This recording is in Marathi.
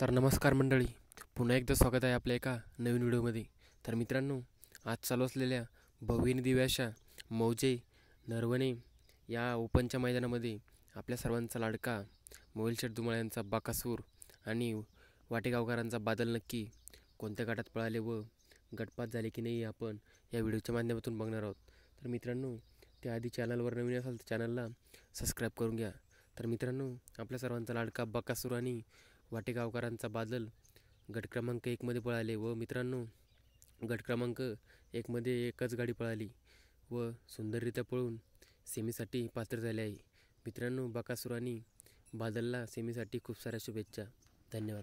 तर नमस्कार मंडळी, पुन्हा एकदा स्वागत आहे आपल्या एका नवीन व्हिडिओमध्ये. तर मित्रांनो, आज चालू असलेल्या भव्य दिव्याशा मौजे नरवणे या ओपनच्या मैदानामध्ये आपल्या सर्वांचा लाडका मोबाईल धुमाळ यांचा बाकासूर आणि वाटेगावकरांचा बादल नक्की कोणत्या गटात पळाले व गटपात झाले की नाही आपण या व्हिडिओच्या माध्यमातून बघणार आहोत. तर मित्रांनो, त्याआधी चॅनलवर नवीन असाल तर चॅनलला सबस्क्राईब करून घ्या. तर मित्रांनो, आपल्या सर्वांचा लाडका बाकासूर आणि वाटेगावकरांचा बादल गट क्रमांक 1मध्ये पळाले व मित्रांनो, गट क्रमांक 1मध्ये एकच गाडी पळाली व सुंदररित्या पळून सेमीसाठी पात्र झाले आहे. मित्रांनो, बाकासूर आणि बादलला सेमीसाठी खूप साऱ्या शुभेच्छा. धन्यवाद.